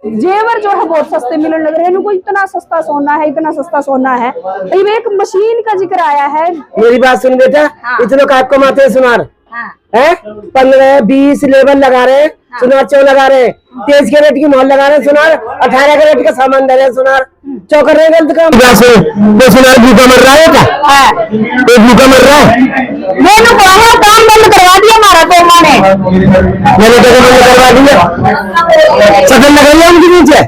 जेवर जो है बहुत सस्ते मिलने लग रहे हैं। इनको इतना सस्ता सोना है, इतना सस्ता सोना है। एक मशीन का जिक्र आया है। मेरी बात सुन बेटा, इतने का आपको माते हैं सुनार है 15 20 लेबर लगा रहे हैं, सुनार चौ लगा रहे हैं, 23 कैरेट की मोहर लगा रहे हैं, सुनार 18 कैरेट का सामान दे रहे हैं, सुनार चौ कर रहे हैं गलत काम। तो सुनार भूखा मर रहा है क्या? एक भूखा मर रहा है। मैंने कहा काम बंद करवा दिया हमारा तो मैंने बंद करवा दिया, सफल लगाइए उनके नीचे।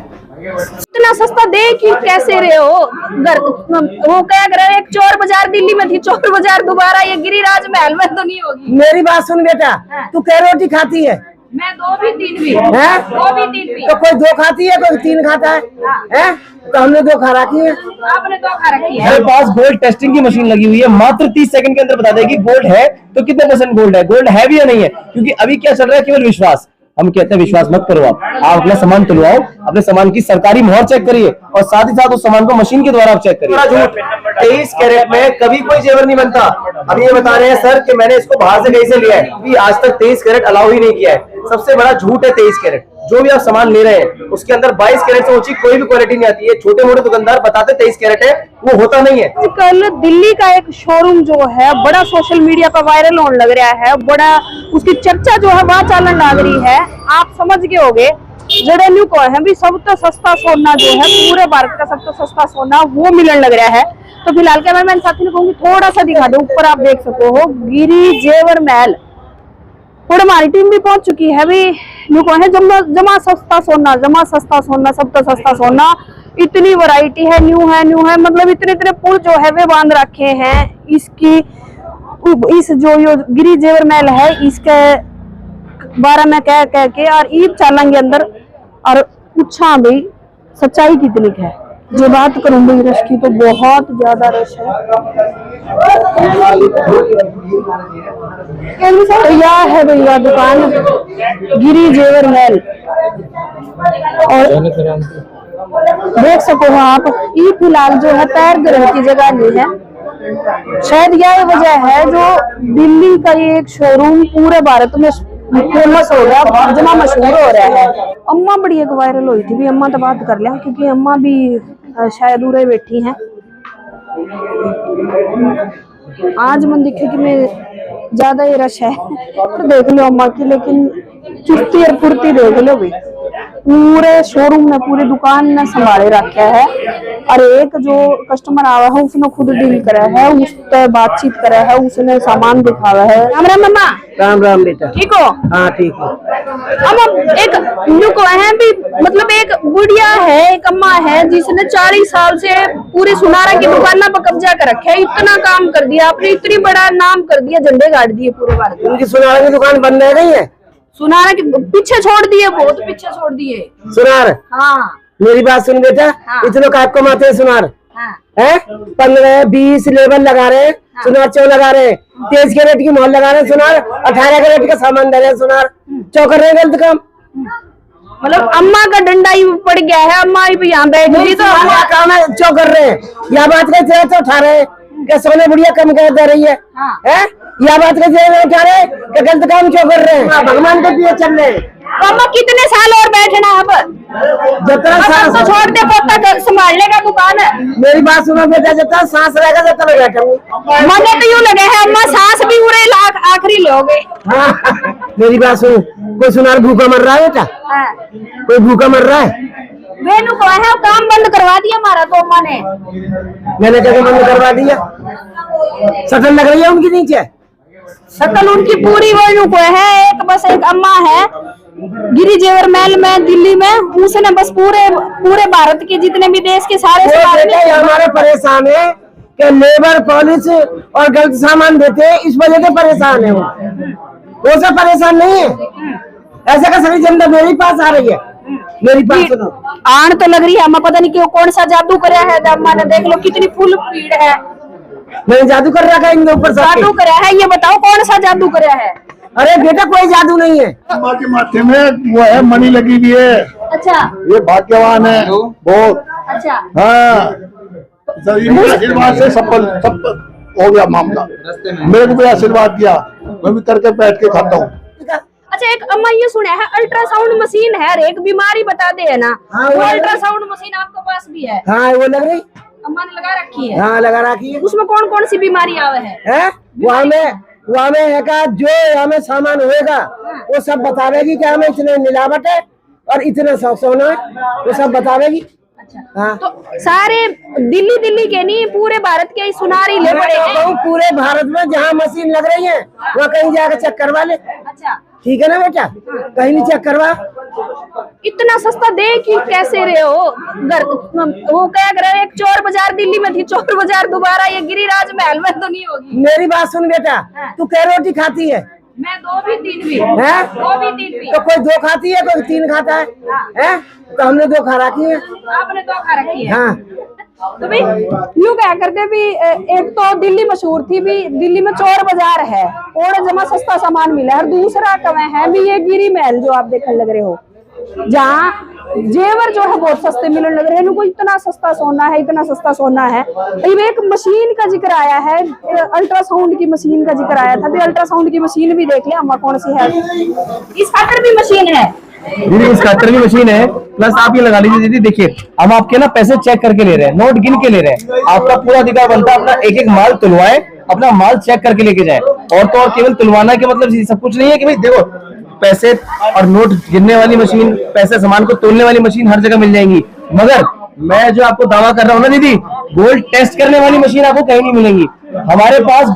इतना सस्ता दे कि कैसे रहे हो घर। वो क्या कर रहे, एक चोर बाजार दिल्ली में थी, चोर बाजार दोबारा ये गिरिराज महल में तो नहीं होगी। मेरी बात सुन बेटा, तू कै रोटी खाती है? मैं 2 भी 3 भी है? 2 भी 3 भी। तो कोई 2 खाती है, कोई 3 खाता है, हैं? तो हमने 2 खा रखी है। आपने 2 खा रखी है। मेरे पास गोल्ड टेस्टिंग की मशीन लगी हुई है, मात्र 30 सेकंड के अंदर बता देगी गोल्ड है तो कितने % गोल्ड है, गोल्ड है भी या नहीं है। क्योंकि अभी क्या चल रहा है, केवल विश्वास। हम कहते हैं विश्वास मत करो, आप अपना सामान तुलवाओ, अपने सामान की सरकारी मोहर चेक करिए और साथ ही साथ उस सामान को मशीन के द्वारा आप चेक करिए। 23 कैरेट में कभी कोई जेवर नहीं बनता। अब ये बता रहे हैं सर कि मैंने इसको बाहर से कहीं से लिया है, अभी आज तक 23 कैरेट अलाउ ही नहीं किया है। सबसे बड़ा झूठ है 23 कैरेट। जो भी आप सामान ले रहे हैं उसके अंदर 22 कैरेट से ऊंची कोई भी क्वालिटी नहीं आती है। छोटे मोटे दुकानदार बताते 23 कैरेट है, वो होता नहीं है। कल दिल्ली का एक शोरूम जो है बड़ा सोशल मीडिया पर वायरल होने लग रहा है, बड़ा उसकी चर्चा जो है वहाँ चलन लग रही है। आप समझ गए होगे जड़ेन्यू को है भी सबसे सस्ता सोना जो है पूरे भारत का सबसे सस्ता सोना वो मिलने लग रहा है। तो फिलहाल कैमरामैन साथी ने कहूंगी थोड़ा सा दिखा दो, ऊपर आप देख सको हो गिरी जेवर महल। और हमारी टीम भी पहुंच चुकी है भी न्यू को है जमा सस्ता सोना, जमा सस्ता सोना, सबसे सस्ता सोना। इतनी वैरायटी है, न्यू है मतलब इतने पुल जो है वे बांध रखे हैं इसकी। इस जो गिरी जेवर महल है इसके बारे में कह के और ईद चालेंगे अंदर और पूछा भाई सच्चाई कितनी है। जो बात करूं भाई रश की तो बहुत ज्यादा रश है। तो यह है भैया दुकान गिरी जेवर महल और देख सको आप ये फिलहाल जो है पैर धरने की जगह नहीं है। शायद यह वजह है जो दिल्ली का ये एक शोरूम पूरे भारत में फेमस हो गया, जमा मशहूर हो रहा है। अम्मा बड़ी एक वायरल हुई थी भी, अम्मा तो बात कर लिया क्योंकि अम्मा भी शायद उरे बैठी हैं। आज मन दिखे कि मैं ज्यादा ही रश है तो देख लो अम्मा की, लेकिन चुस्ती और फुर्ती देख लो भाई। पूरे शोरूम में पूरी दुकान ने संभाले रखा है और एक जो कस्टमर आवा है उसने खुद डील करा है, उससे बातचीत करा है, उसने सामान दिखावा है। राम राम मम्मा। राम राम बेटा। ठीक हो? हाँ ठीक है। अब एक को है भी मतलब एक बुढ़िया है, एक अम्मा है जिसने 40 साल से पूरी सुनारा की दुकान पर कब्जा कर रखा है। इतना काम कर दिया आपने, इतनी बड़ा नाम कर दिया, झंडे गाड़ दिए पूरे भारत में। उनकी सुनारा की दुकान बंद रह गई है, सुनारा के पीछे छोड़ दिए, बहुत पीछे छोड़ दिए सुनार। हाँ मेरी बात सुन बेटा, हाँ। इतने का आपको माते हैं सुनार है 15 20 लेबर लगा रहे हैं, सुनार चौ लगा रहे हैं, 23 कैरेट की मोहर लगा रहे हैं, सुनार 18 कैरेट का सामान दे रहे हैं, सुनार चौ कर रहे हैं गलत काम। मतलब अम्मा का डंडा ही पड़ गया है, अम्मा ही यहाँ बैठ गई तो अम्मा काम है चौ कर रहे हैं। या बात कहते तो उठा रहे क्या सोने बुढ़िया कम कर दे रही है, हैं? या बात कहते उठा रहे कि गलत काम क्यों कर रहे हैं, भगवान के पीछे चल रहे हैं। तो अम्मा कितने साल और बैठना है अब? जितना सांस तो छोड़ दे, पोता संभालने का दुकान है। मेरी बात सुनो बेटा, जितना सांस रहेगा जितना मैं बैठूंगी। मुझे तो यूँ लगे है अम्मा सांस भी उड़े लाख आखिरी लोगे। हाँ मेरी बात सुनो, कोई सुनार भूखा मर रहा है बेटा? कोई भूखा मर रहा है? वेनू को है काम बंद करवा दिया हमारा तो अम्मा ने। मैंने जगह बंद करवा दिया, शटल लग रही है उनके नीचे। शक्ल उनकी पूरी वेनू को है, एक बस एक अम्मा है गिरी जेवर महल में दिल्ली में, उसने बस पूरे भारत के जितने भी देश के सारे हमारे परेशान है कि लेबर पॉलिस और गलत सामान देते हैं, इस वजह से परेशान है वो सब परेशान नहीं है। ऐसा का सभी जनता मेरे पास आ रही है। मेरी बात सुनो, आन तो लग रही है अम्मा पता नहीं क्यों कौन सा जादू कराया है अम्मा ने, देख लो कितनी फुल भीड़ है। मैंने जादू कर रखा है इनके ऊपर, जादू कराया है, ये बताओ कौन सा जादू कराया है? अरे बेटा कोई जादू नहीं है, अम्मा के माथे में वो है मणि लगी हुई है। अच्छा ये भाग्यवान है बहुत। अच्छा हाँ आशीर्वाद से सब हो गया मामला। मेरे को भी आशीर्वाद दिया, मैं भी करके बैठ के खाता हूँ। अच्छा एक अम्मा ये सुना है अल्ट्रासाउंड मशीन है, एक बीमारी बता दे है ना, हाँ, वो वो अल्ट्रासाउंड मशीन आपके पास भी है? हाँ वो लग रही, अम्मा ने लगा रखी है। हाँ लगा रखी है। उसमें कौन कौन सी बीमारी आवे है? वो हमें है का जो हमें सामान होएगा वो सब बतावेगी कि हमें इतने मिलावट है और इतना सोना है, वो सब बतावेगी। हाँ तो सारे दिल्ली के नहीं पूरे भारत के ही सुनार ही ले पड़े हैं। पूरे भारत में जहाँ मशीन लग रही है वहाँ कहीं जाकर चेक करवा ले। अच्छा ठीक है ना बेटा, कहीं नहीं चेक करवा। इतना सस्ता दे कि कैसे रहे हो घर, वो क्या कर रहे हैं, एक चोर बाजार दिल्ली में थी, चोर बाजार दोबारा ये गिरिराज महल में तो नहीं होगी। मेरी बात सुन बेटा, तू क्या रोटी खाती है? मैं 2 भी 3 भी है? 2 भी 3 भी। तो कोई 2 खाती है, कोई 3 खाता है, हैं? तो हमने 2 खा रखी है। आपने 2 खा रखी है। हाँ तो भाई यूँ क्या करते भी, एक तो दिल्ली मशहूर थी भी, दिल्ली में चोर बाजार है और जमा सस्ता सामान मिला है, और दूसरा कवे है भी ये गिरी महल जो आप देखने लग रहे हो, जहाँ जेवर जो है बहुत सस्ते मिलने लग रहे हैं। इनको इतना सस्ता सोना है, इतना सस्ता सोना है। एक मशीन का जिक्र आया है, अल्ट्रासाउंड की मशीन का जिक्र आया था, भी अल्ट्रासाउंड की मशीन भी देख लिया हम कौन सी है। इस खातर भी मशीन है दीदी, इस खातर भी मशीन है, प्लस आप ये लगा लीजिए दीदी, देखिए हम आपके ना पैसे चेक करके ले रहे हैं, नोट गिन के ले रहे हैं। आपका पूरा अधिकार बनता है अपना एक एक माल तुलवाए, अपना माल चेक करके लेके जाए। और तो और केवल तुलवाना के मतलब सब कुछ नहीं है कि भाई देखो पैसे और नोट गिनने वाली मशीन, पैसे सामान को तोलने वाली मशीन हर जगह मिल जाएंगी, मगर मैं जो आपको दावा कर रहा हूँ ना दीदी, गोल्ड टेस्ट करने वाली मशीन आपको कहीं नहीं मिलेंगी। हमारे पास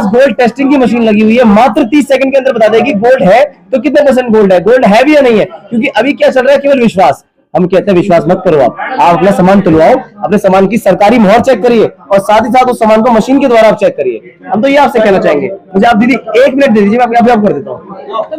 गोल्ड टेस्टिंग की मशीन लगी हुई है, मात्र 30 सेकंड के अंदर बता देगी गोल्ड है तो कितने % गोल्ड है, गोल्ड है भी या नहीं है। क्योंकि अभी क्या चल रहा है, केवल विश्वास। हम कहते हैं विश्वास मत करो, आप अपना सामान तुलवाओ, अपने सामान की सरकारी मोहर चेक करिए और साथ ही साथ उस सामान को मशीन के द्वारा आप चेक करिए। हम तो ये आपसे कहना चाहेंगे। मुझे आप दीदी 1 मिनट दे दीजिए, मैं अभी आप कर देता हूँ।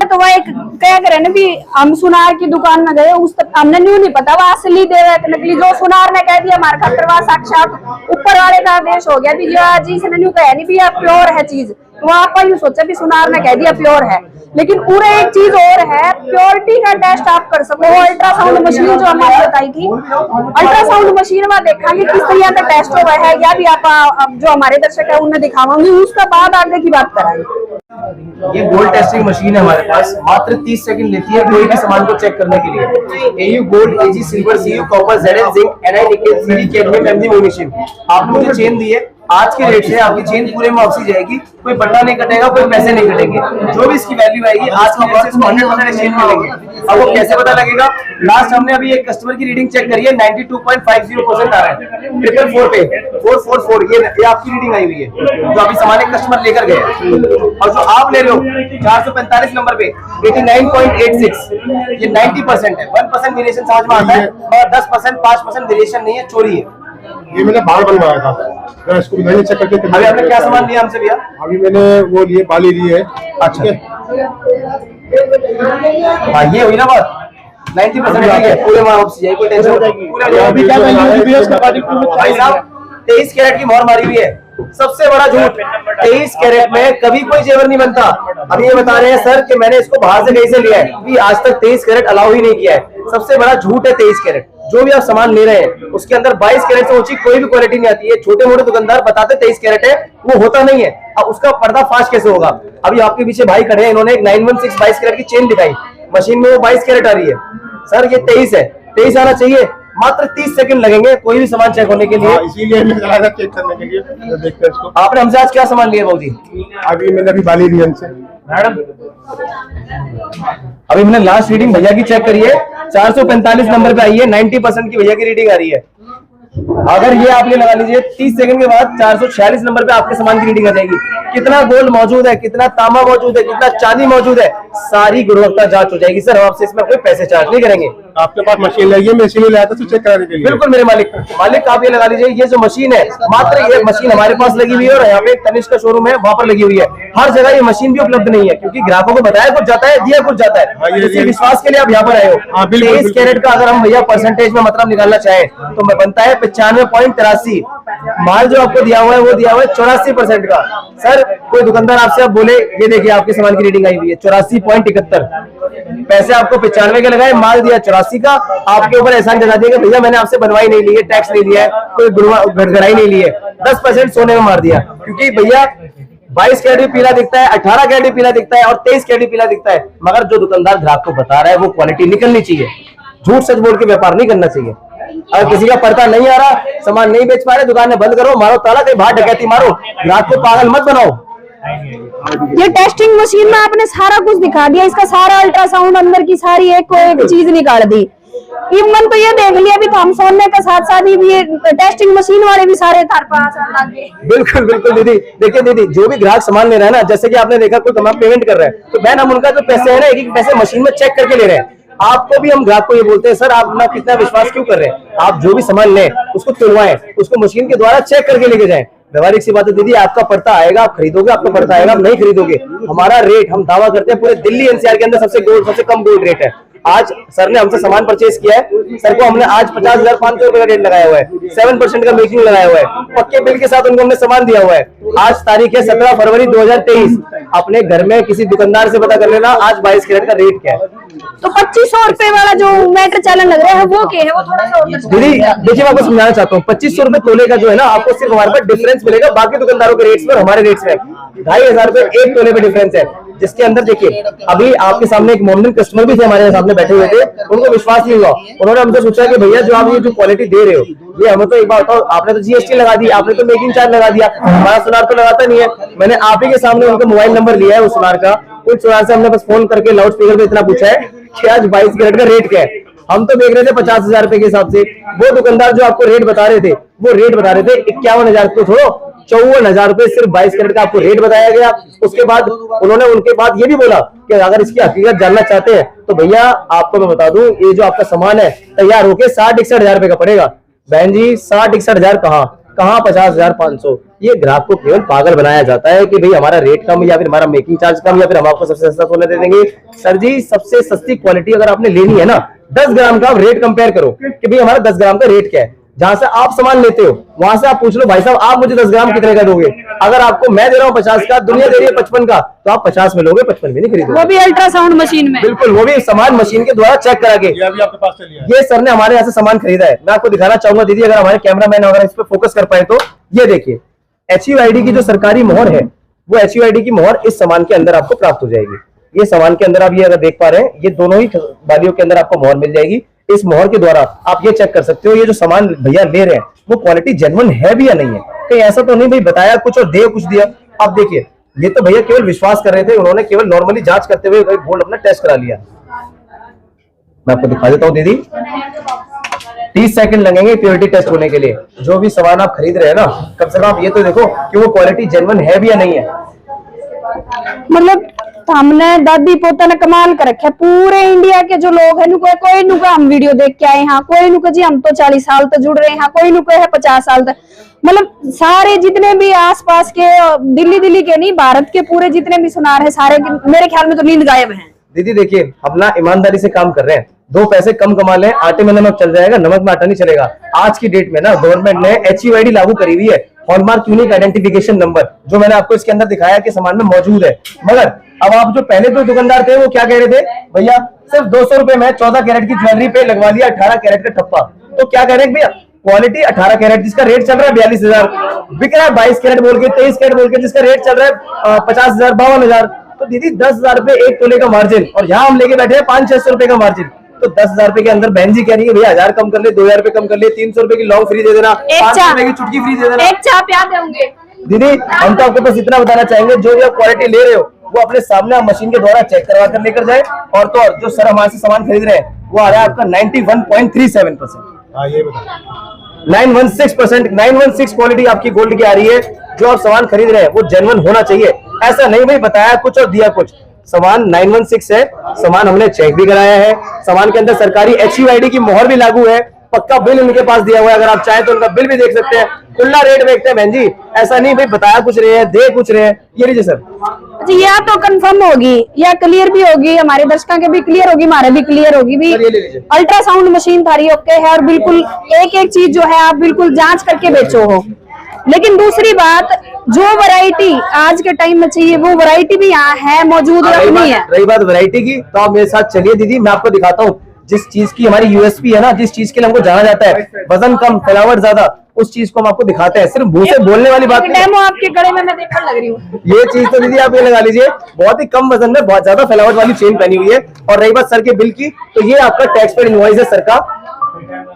तो वह एक क्या करे ना भी, हम सुनार की दुकान में गए, उस तक हमने न्यू नहीं पता वो असली दे नकली, जो सुनार ने कह दिया हमारे खातर वहाँ साक्षात ऊपर वाले का आदेश हो गया भी, जो जी इसने न्यू कहा नहीं भी यह प्योर है चीज, तो आप यूँ सोचा भी सुनार ने कह दिया प्योर है। लेकिन पूरे एक चीज और है, प्योरिटी का टेस्ट आप कर सको। अल्ट्रासाउंड मशीन जो हमारी बताई थी, अल्ट्रासाउंड मशीन में देखा कि किस तरह का टेस्ट हुआ है, या भी आप जो हमारे दर्शक है उन्हें दिखावांगी, उसका बाद आगे की बात कराएंगे। ये गोल्ड टेस्टिंग मशीन है हमारे पास, मात्र 30 सेकंड लेती है कोई भी सामान को चेक करने के लिए। AU gold, AG silver, CU copper, ZN zinc, NI nickel, CD cadmium, MG magnesium. आपने मुझे चेन दी है, आज के रेट से आपकी चेन पूरे में वापसी जाएगी, कोई पट्टा नहीं कटेगा, कोई पैसे नहीं कटेंगे, जो भी इसकी वैल्यू आएगी आज के रेट से इसको 100% एक्सचेंज मिलेंगे। अब वो कैसे पता लगेगा? लास्ट हमने अभी एक कस्टमर की रीडिंग चेक करी है, 92.50% आ रहा है, 444 पे 444 ये आपकी रीडिंग आई हुई है, जो अभी सामान एक कस्टमर लेकर गए। और जो आप ले रहे हो 445 नंबर पे 89.86, ये 90% है। 1% वेरिएशन समझ में आता है और 10% 5% वेरिएशन नहीं है, चोरी है। ये मैंने बाहर बनवाया था, मैं इसको भी चेक करके। अभी आपने क्या सामान लिया हमसे भैया? अभी मैंने वो लिए, बाली ली है। अच्छा हाँ, ये हुई ना बात, 90% पूरे माल वापसी जाएगी, कोई टेंशन नहीं। भाई साहब 23 कैरेट की मोहर मारी हुई है, सबसे बड़ा झूठ। 23 कैरेट में कभी कोई जेवर नहीं बनता। अभी ये बता रहे हैं सर कि मैंने इसको बाहर से कहीं से लिया है, भी आज तक 23 कैरेट अलाउ ही नहीं किया है। सबसे बड़ा झूठ है 23 कैरेट। जो भी आप सामान ले रहे हैं उसके अंदर 22 कैरेट से ऊंची कोई भी क्वालिटी नहीं आती है। छोटे मोटे दुकानदार बताते 23 कैरेट है, वो होता नहीं है। अब उसका पर्दाफाश कैसे होगा? अभी आपके पीछे भाई खड़े हैं, इन्होंने एक 916 22 कैरेट की चेन दिखाई, मशीन में वो 22 कैरेट आ रही है। सर ये 23 है, 23 आना चाहिए। मात्र 30 सेकंड लगेंगे कोई भी सामान चेक होने के लिए, इसीलिए मैं चला था चेक करने के लिए। देखते हैं इसको। आपने हमसे आज क्या सामान लिया बाबू जी? अभी मैंने अभी बाली ली हमसे। मैडम अभी मैंने लास्ट रीडिंग भैया की चेक करी है, 445 नंबर पे आई है, 90% की भैया की रीडिंग आ रही है। अगर ये आप ये लगा लीजिए 30 सेकंड के बाद 446 नंबर पे आपके सामान की रीडिंग आ जाएगी। कितना गोल्ड मौजूद है, कितना तांबा मौजूद है, कितना चांदी मौजूद है, सारी गुणवत्ता जांच हो जाएगी। सर हम आपसे इसमें कोई पैसे चार्ज नहीं करेंगे। आपके पास मशीन लगी है, मैं इसीलिए लाया था चेक कराने के लिए। बिल्कुल मेरे मालिक आप ये लगा लीजिए, ये जो मशीन है, मात्र ये मशीन हमारे पास लगी हुई है और यहाँ पे तनिष्क का शोरूम है, वहां पर लगी हुई है। हर जगह ये मशीन भी उपलब्ध नहीं है, क्योंकि ग्राहकों को बताया कुछ जाता है, दिया कुछ जाता है। इसी विश्वास के लिए आप यहाँ पर आए हो। 23 कैरेट का अगर हम भैया परसेंटेज में मतलब निकालना चाहे तो मैं बनता है 95.83। माल जो आपको दिया हुआ है वो दिया हुआ है 84% का। सर कोई दुकानदार आपसे आप बोले ये देखिए आपके सामान की रीडिंग आई हुई है 84.71, पैसे आपको 95 के लगाए, माल दिया 84 का, आपके ऊपर एहसान जता दिया कि भैया मैंने आपसे बनवाई नहीं ली है, टैक्स नहीं लिया है, कोई गड़गड़ाई नहीं ली है, 10% सोने में मार दिया। क्योंकि भैया 22 कैरेट भी पीला दिखता है, 18 कैरेट भी पीला दिखता है और 23 कैरेट भी पीला दिखता है, मगर जो दुकानदार ग्राहक को बता रहा है वो क्वालिटी निकलनी चाहिए। झूठ सच बोल के व्यापार नहीं करना चाहिए। अगर किसी का पर्दा नहीं आ रहा, सामान नहीं बेच पा रहे, दुकानें बंद करो, मारो ताला, कहीं बाहर डकैती मारो, ग्राहक को पागल मत बनाओ। ये टेस्टिंग मशीन में आपने सारा कुछ दिखा दिया, इसका सारा अल्ट्रासाउंड अंदर की सारी एक को एक चीज निकाल दी। इवन तो ये देख लिया, अभी तो हम सोने के साथ साथ ही ये टेस्टिंग मशीन वाले भी सारे थार पास लग गए। बिल्कुल बिल्कुल दीदी, देखिए दीदी, जो भी ग्राहक सामान ले रहा है ना, जैसे कि आपने देखा कोई तमाम पेमेंट कर रहा है, तो बहन हम उनका जो पैसे है ना, एक पैसे मशीन में चेक करके ले रहे हैं। आपको भी हम ग्राहक को ये बोलते हैं, सर आप अपना कितना विश्वास क्यों कर रहे हैं, आप जो भी सामान लें उसको तुलवाएं, उसको मशीन के द्वारा चेक करके लेके जाएं। व्यवहारिक सी बात है दीदी, आपका पड़ता आएगा, आप खरीदोगे, आपका पड़ता आएगा, आप नहीं खरीदोगे। हमारा रेट, हम दावा करते हैं पूरे दिल्ली एनसीआर के अंदर सबसे कम गोल्ड रेट है। आज सर ने हमसे सामान परचेज किया है, सर को हमने आज 50,500 रुपए का रेट लगाया हुआ है, 7% का मेकिंग लगाया हुआ है, पक्के बिल के साथ उनको हमने सामान दिया हुआ है। आज तारीख है 17 फरवरी 2023। अपने घर में किसी दुकानदार से पता कर लेना आज 22 कैरेट का रेट क्या है। तो 2500 रुपए वाला जो मैटर चैलेंज लग रहा है वो क्या है, वो थोड़ा सा दीदी देखिए, मैं आपको समझाना चाहता हूँ, 2500 रुपए तोले का जो है ना, आपको सिर्फ हमारे पास डिफरेंस मिलेगा बाकी दुकानदारों के रेट्स में और हमारे रेट्स में 2,500 रुपए एक तोले पे डिफरेंस है। जिसके अंदर देखिए, अभी आपके सामने एक मोमडन कस्टमर भी थे हमारे सामने बैठे हुए थे, उनको विश्वास नहीं हुआ। उन्होंने हमसे पूछा कि भैया जो आप ये जो क्वालिटी दे रहे हो, ये हमें तो एक बात बताओ, आपने तो जीएसटी लगा दी, आपने तो मेकिंग चार्ज लगा दिया, हमारा सोनार तो लगाता नहीं है। मैंने आप ही के सामने उनका मोबाइल नंबर लिया है उस सोनार का, उस सोनार से हमने बस फोन करके लाउड स्पीकर पे इतना पूछा है कि आज 22 कैरेट का रेट क्या है। हम तो देख रहे थे 50,000 रुपए के हिसाब से, वो दुकानदार जो आपको रेट बता रहे थे वो रेट बता रहे थे 51,000 को छोड़ो 54,000 रुपए सिर्फ 22 कैरेट का आपको रेट बताया गया। उसके बाद उन्होंने उनके बाद ये भी बोला कि अगर इसकी हकीकत जानना चाहते हैं तो भैया आपको मैं बता दूं, ये जो आपका सामान है तैयार होके 60-61,000 रुपए का पड़ेगा। बहन जी 60-61,000 कहाँ 50,500। ये ग्राहक को केवल पागल बनाया जाता है कि भाई हमारा रेट कम या फिर हमारा मेकिंग चार्ज कम या फिर हम आपको सबसे सस्ता सोना दे देंगे। सर जी सबसे सस्ती क्वालिटी अगर आपने लेनी है ना, 10 ग्राम का आप रेट कंपेयर करो कि भाई हमारा 10 ग्राम का रेट क्या है। जहां से आप सामान लेते हो वहां से आप पूछ लो, भाई साहब आप मुझे 10 ग्राम कितने का दोगे। अगर आपको मैं दे रहा हूँ 50 का, दुनिया दे रही है 55 का, तो आप 50 में लोगे, 55 में नहीं खरीदोगे। वो भी अल्ट्रासाउंड मशीन में, बिल्कुल, वो भी सामान मशीन के द्वारा चेक करा के। ये अभी आपके पास चलिए, ये सर ने हमारे यहाँ से सामान खरीदा है। मैं आपको दिखाना चाहूंगा दीदी, अगर हमारे कैमरामैन अगर इस पर फोकस कर पाए तो। ये देखिए HUID की जो सरकारी मोहर है, वो HUID की मोहर इस सामान के अंदर आपको प्राप्त हो जाएगी। ये सामान के अंदर आप ये अगर देख पा रहे हैं, ये दोनों ही बालियों के अंदर आपको मोहर मिल जाएगी। इस मोहर के द्वारा आप ये चेक कर सकते हो ये जो सामान भैया ले रहे हैं वो क्वालिटी जेन्युइन है भी या नहीं है। कहीं ऐसा तो नहीं भाई बताया कुछ और दे कुछ दिया। आप देखिए, ये तो भैया केवल विश्वास कर रहे थे, उन्होंने केवल नॉर्मली जांच करते हुए गोल्ड अपना टेस्ट करा लिया। मैं आपको दिखा देता हूँ दीदी, 30 सेकंड लगेंगे प्योरिटी टेस्ट होने के लिए। जो भी सामान आप खरीद रहे हैं ना, कम से कम आप ये तो देखो कि वो क्वालिटी जेन्युइन है भी या नहीं है। मतलब हमने दादी पोता ने कमाल कर रखा है। पूरे इंडिया के जो लोग हैं, कोई नुका हम वीडियो देख के आए हैं, कोई नुका जी हम तो 40 साल तक जुड़ रहे हैं, कोई नुका है 50 साल तक। मतलब सारे जितने भी आसपास के, दिल्ली के नहीं, भारत के पूरे जितने भी सुनार है सारे मेरे ख्याल में तो नींद गायब है। दीदी देखिए, अपना ईमानदारी से काम कर रहे हैं, 2 पैसे कम कमा लें, आटे में नमक चल जाएगा, नमक में आटा नहीं चलेगा। आज की डेट में ना गवर्नमेंट ने HUID लागू करी हुई है, हॉलमार्क यूनिक आइडेंटिफिकेशन नंबर, जो मैंने आपको इसके अंदर दिखाया कि सामान में मौजूद है। मगर अब आप जो पहले तो दुकानदार थे वो क्या कह रहे थे, भैया सिर्फ 200 रुपए में 14 कैरेट की ज्वेलरी पे लगवा लिया 18 कैरेट का ठप्पा। तो क्या कह रहे हैं भैया, क्वालिटी 18 कैरेट जिसका रेट चल रहा है 42,000, बिक रहा है 22 कैरेट बोल के, 23 कैरेट बोल के जिसका रेट चल रहा है 50,000, 52,000। तो दीदी 10,000 रुपए एक तोले का मार्जिन, और यहाँ हम लेके बैठे हैं 500-600 रुपए का मार्जिन। तो 10,000 रुपए के अंदर बहन जी कह रही है भैया 1000 कम कर ले, 2,000 रुपए कम कर ले, 300 रुपए की लॉन्ग फ्री दे देना, 500 रुपए की चुटकी फ्री दे देना, एक चाप याद होंगे। दीदी हम तो आपको बस इतना बताना चाहेंगे, जो भी आप क्वालिटी ले रहे हो वो अपने सामने आप मशीन के द्वारा चेक करवा कर लेकर जाए। और तो और जो सर हमारे से सामान खरीद रहे हैं वो आ रहा है आपका 91.37%, 916% क्वालिटी आपकी गोल्ड की आ रही है। जो आप सामान खरीद रहे हैं वो जेन्युइन होना चाहिए, ऐसा नहीं भाई बताया कुछ और दिया कुछ। सामान 916 है, सामान हमने चेक भी कराया है, सामान के अंदर सरकारी HUID की मोहर भी लागू है, पक्का बिल उनके पास दिया हुआ है, अगर आप चाहें तो उनका बिल भी देख सकते हैं, खुला रेट देखते हैं बहन जी, ऐसा नहीं भाई बताया कुछ रहे हैं दे कुछ रहे हैं। ये लीजिए सर। अच्छा, या तो कंफर्म होगी या क्लियर भी होगी, हमारे दर्शकों के भी क्लियर होगी, हमारे भी क्लियर होगी भी। अल्ट्रासाउंड मशीन थारी ओके है, और बिल्कुल एक एक चीज जो है आप बिल्कुल जांच करके बेचो हो। लेकिन दूसरी बात, जो वैरायटी आज के टाइम में चाहिए वो वैरायटी भी यहाँ है मौजूद, नहीं है। रही बात वैरायटी की, तो आप मेरे साथ चलिए दीदी, मैं आपको दिखाता हूँ जिस चीज की हमारी यूएसपी है ना, जिस चीज के लिए हमको जाना जाता है, वजन कम फैलावट ज्यादा, उस चीज को हम आपको दिखाते हैं। सिर्फ मुंह से बोलने वाली बात नहीं। डेमो आपके गले में मैं देखने लग रही हूँ। ये चीज तो दीदी आप ये लगा लीजिए, बहुत ही कम वजन में बहुत ज्यादा फैलावट वाली चेन पहनी हुई है। और रही बात सर के बिल की, तो ये आपका टैक्स पेड इनवॉइस है सर का।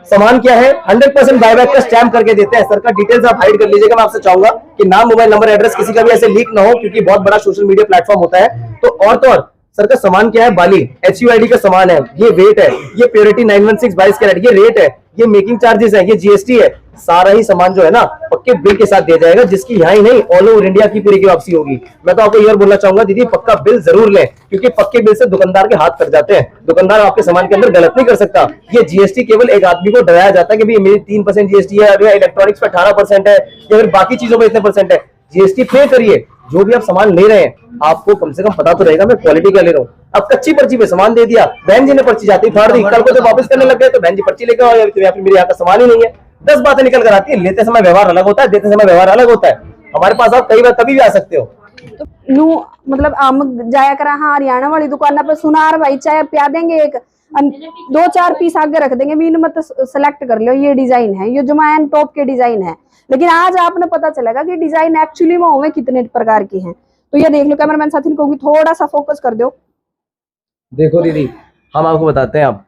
सामान क्या है, 100% बायबैक का स्टैम्प करके देते हैं। सर का डिटेल्स आप हाइड कर लीजिएगा। मैं आपसे चाहूंगा कि नाम, मोबाइल नंबर, एड्रेस किसी का भी ऐसे लीक ना हो, क्योंकि बहुत बड़ा सोशल मीडिया प्लेटफॉर्म होता है। तो और सर का सामान क्या है, बाली HUID का सामान है, ये वेट है, ये प्योरिटी 916 22 कैरेट, ये रेट है, ये मेकिंग चार्जेस है, ये GST है। सारा ही सामान जो है ना पक्के बिल के साथ दिया जाएगा, जिसकी यहाँ ही नहीं ऑल ओवर इंडिया की पूरी की वापसी होगी। मैं तो आपको ये बोलना चाहूंगा दीदी, पक्का बिल जरूर लें, क्योंकि पक्के बिल से दुकानदार के हाथ कट जाते हैं। दुकानदार आपके सामान के अंदर गलत नहीं कर सकता। ये GST केवल एक आदमी को डराया जाता है कि भाई मेरी 3% GST है, या इलेक्ट्रॉनिक्स पे 18% है, या फिर बाकी चीजों पे इतने % है। GST पे करिए, जो भी आप सामान ले रहे हैं आपको कम से कम पता तो रहेगा मैं क्वालिटी क्या ले रहा हूँ। अब कच्ची पर्ची पे सामान दे दिया, बहन जी ने पर्ची जाती फाड़ दी, कल को जब वापस करने लग गए तो बहन जी पर्ची लेकर आओ, या फिर मेरे यहाँ का सामान ही नहीं है। 10 बातें निकल कर आती है। लेते समय व्यवहार अलग होता है, देते समय व्यवहार अलग होता है। हमारे पास आप कई बार कभी भी आ सकते हो। तो नू मतलब हम जाया करा हाँ हरियाणा वाली दुकान पे सुनार भाई चाय पिया देंगे, एक 2-4 पीस आगे रख देंगे, मीन मत सेलेक्ट कर लो ये डिजाइन है, ये जुमायन टॉप के डिजाइन है। लेकिन आज आपने पता चलेगा कि डिजाइन एक्चुअली में होंगे कितने प्रकार की हैं। तो ये देख लो, कैमरामैन साथी ने कहूंगी थोड़ा सा फोकस कर दो। देखो दीदी, हम आपको बताते हैं। अब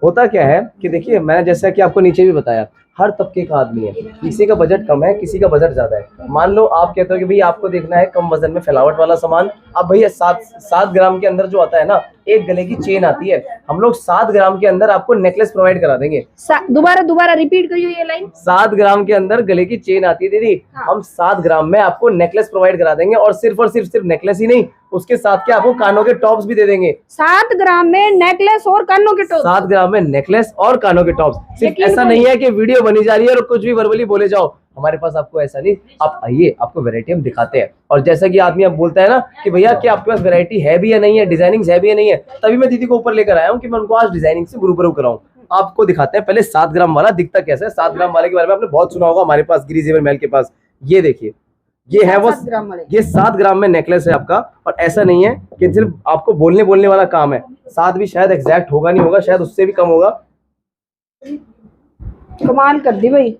होता क्या है कि देखिए, मैंने जैसा कि आपको नीचे भी बताया, हर तबके का आदमी है। किसी का बजट कम है, किसी का बजट ज्यादा है। मान लो आप कहते हो कि भाई आपको देखना है कम वजन में फैलावट वाला सामान। अब भैया 7 ग्राम के अंदर जो आता है ना, एक गले की चेन आती है, हम लोग 7 ग्राम के अंदर आपको नेकलेस प्रोवाइड करा देंगे। दोबारा रिपीट करिए ये लाइन। 7 ग्राम के अंदर गले की चेन आती है दीदी। हाँ। हम 7 ग्राम में आपको नेकलेस प्रोवाइड करा देंगे, और सिर्फ नेकलेस ही नहीं, उसके साथ क्या आपको कानों के टॉप्स भी दे देंगे। 7 ग्राम में नेकलेस और कानों के टॉप्स। 7 ग्राम में नेकलेस और कानों के टॉप्स। सिर्फ ऐसा नहीं है कि वीडियो बनी जा रही है और कुछ भी वर्बली बोले जाओ। हमारे पास आपको ऐसा नहीं, आप आइए, आपको वैरायटी हम दिखाते हैं। और जैसा कि आदमी अब बोलता है ना कि भैया क्या आपके पास वैरायटी है भी या नहीं है, डिजाइनिंग है भी या नहीं है, तभी मैं दीदी को ऊपर लेकर आया हूँ कि मैं उनको आज डिजाइनिंग से रूबरू कराऊं। आपको दिखाते हैं पहले 7 ग्राम वाला दिखता कैसा है। 7 ग्राम वाले के बारे में आपने बहुत सुना होगा। हमारे पास गिरी जेवर महल के पास ये देखिए, ये है वो, ये 7 ग्राम में नेकलेस है आपका। और ऐसा नहीं है कि सिर्फ आपको बोलने वाला काम है, 7 भी शायद एग्जैक्ट होगा, नहीं होगा, शायद उससे भी कम होगा। कमाल कर दी भाई,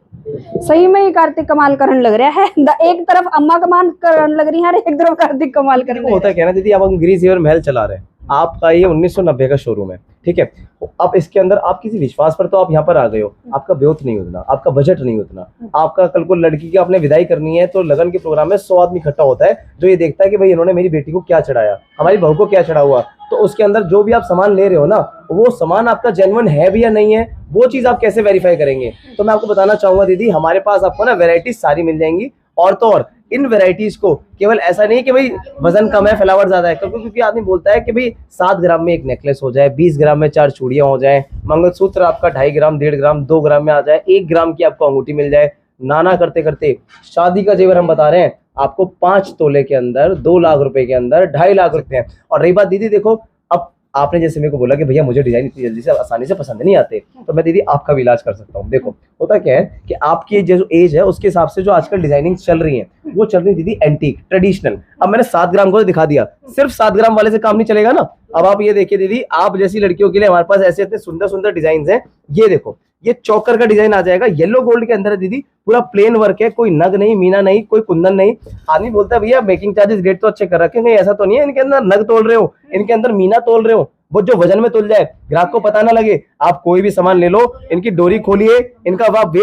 सही में ही कार्तिक कमाल करने लग रहा है। एक तरफ अम्मा कमाल करने लग रही है, एक तरफ कार्तिक कमाल करने होता है क्या ना दीदी, अब हम गिरी जेवर महल चला रहे हैं, आपका ये 1990 का शोरूम है, ठीक है। अब इसके अंदर आप किसी विश्वास पर तो आप यहाँ पर आ गए हो, आपका ब्योत नहीं उतना, आपका बजट नहीं उतना, आपका कल को लड़की की आपने विदाई करनी है, तो लगन के प्रोग्राम में 100 आदमी इकट्ठा होता है जो ये देखता है कि भाई इन्होंने मेरी बेटी को क्या चढ़ाया, हमारी बहू को क्या चढ़ा हुआ। तो उसके अंदर जो भी आप सामान ले रहे हो ना, वो सामान आपका जेन्युइन है भी या नहीं है, वो चीज आप कैसे वेरीफाई करेंगे। तो मैं आपको बताना चाहूंगा दीदी, हमारे पास आपको ना वैरायटी सारी मिल जाएंगी। और तो और इन वैरायटीज को केवल ऐसा नहीं कि भाई वजन कम है, फैलावट ज्यादा है, क्योंकि आदमी बोलता है कि भाई 7 ग्राम में एक नेकलेस हो जाए, 20 ग्राम में 4 चूड़ियां हो जाए, मंगलसूत्र आपका 2.5 ग्राम 1.5 ग्राम 2 ग्राम में आ जाए, 1 ग्राम की आपको अंगूठी मिल जाए। नाना करते करते शादी का जेवर हम बता रहे हैं आपको 5 तोले के अंदर 2 लाख रुपए के अंदर 2.5 लाख रुपए हैं। और रही बात दीदी, देखो अब आपने जैसे मेरे को बोला कि भैया मुझे डिजाइन इतनी जल्दी से आसानी से पसंद नहीं आते, तो मैं दीदी आपका भी इलाज कर सकता हूँ। देखो होता क्या है कि आपकी जो एज है उसके हिसाब से जो आजकल डिजाइनिंग चल रही है वो चल रही है दीदी एंटीक ट्रेडिशनल। अब मैंने 7 ग्राम को दिखा दिया, सिर्फ 7 ग्राम वाले से काम नहीं चलेगा ना। अब आप ये देखिए दीदी, आप जैसी लड़कियों के लिए हमारे पास ऐसे इतने सुंदर सुंदर डिजाइन हैं। ये देखो, ये चौकर का डिजाइन आ जाएगा, येलो गोल्ड के अंदर है दीदी, पूरा प्लेन वर्क है, कोई नग नहीं, मीना नहीं, कोई कुंदन नहीं। आदमी बोलता है भैया मेकिंग चार्जेस रेट तो अच्छे कर रखे हैं, ऐसा तो नहीं है इनके अंदर नग तोल रहे हो, इनके अंदर मीना तोल रहे हो, वो जो वजन में तुल जाए, ग्राहक को पता ना लगे। आप कोई भी सामान ले लो, इनकी डोरी खोलिए, इनका आप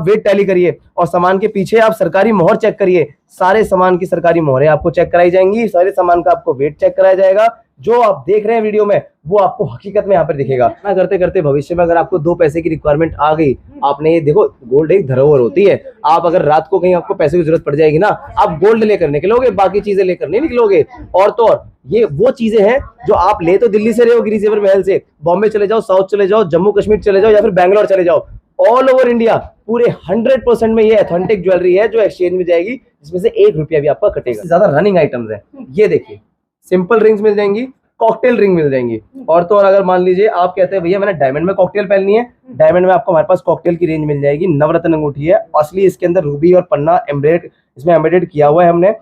वेट टैली करिए, और सामान के पीछे आप सरकारी मोहर चेक करिए। सारे सामान की सरकारी मोहरें आपको चेक कराई जाएंगी, सारे सामान का आपको वेट चेक कराया जाएगा। जो आप देख रहे हैं वीडियो में वो आपको हकीकत में यहाँ पर दिखेगा। ना करते करते भविष्य में अगर आपको 2 पैसे की रिक्वायरमेंट आ गई, आपने ये देखो, गोल्ड एक धरोहर होती है। आप अगर रात को कहीं आपको पैसे की जरूरत पड़ जाएगी ना, आप गोल्ड लेकर निकलोगे, बाकी चीजें लेकर नहीं निकलोगे। और तो और ये वो चीजें हैं जो आप ले तो दिल्ली से रहे हो, गिरी जेवर महल से, बॉम्बे चले जाओ, साउथ चले जाओ, जम्मू कश्मीर चले जाओ, या फिर बैंगलोर चले जाओ, ऑल ओवर इंडिया पूरे 100% में ये ऑथेंटिक ज्वेलरी है जो एक्सचेंज में जाएगी, जिसमें से 1 रुपया भी आपका कटेगा। ज्यादा रनिंग आइटम्स है। ये देखिए, सिंपल रिंग्स मिल जाएंगी, कॉकटेल रिंग मिल जाएंगी। और तो और अगर मान लीजिए आप कहते हैं भैया मैंने डायमंड में कॉकटेल पहननी है, डायमंड में आपको हमारे पास कॉकटेल की रेंज मिल जाएगी। नवरत्न अंगूठी है असली, इसके अंदर रूबी और पन्ना इसमें एम्बेडेड किया हुआ है हमने।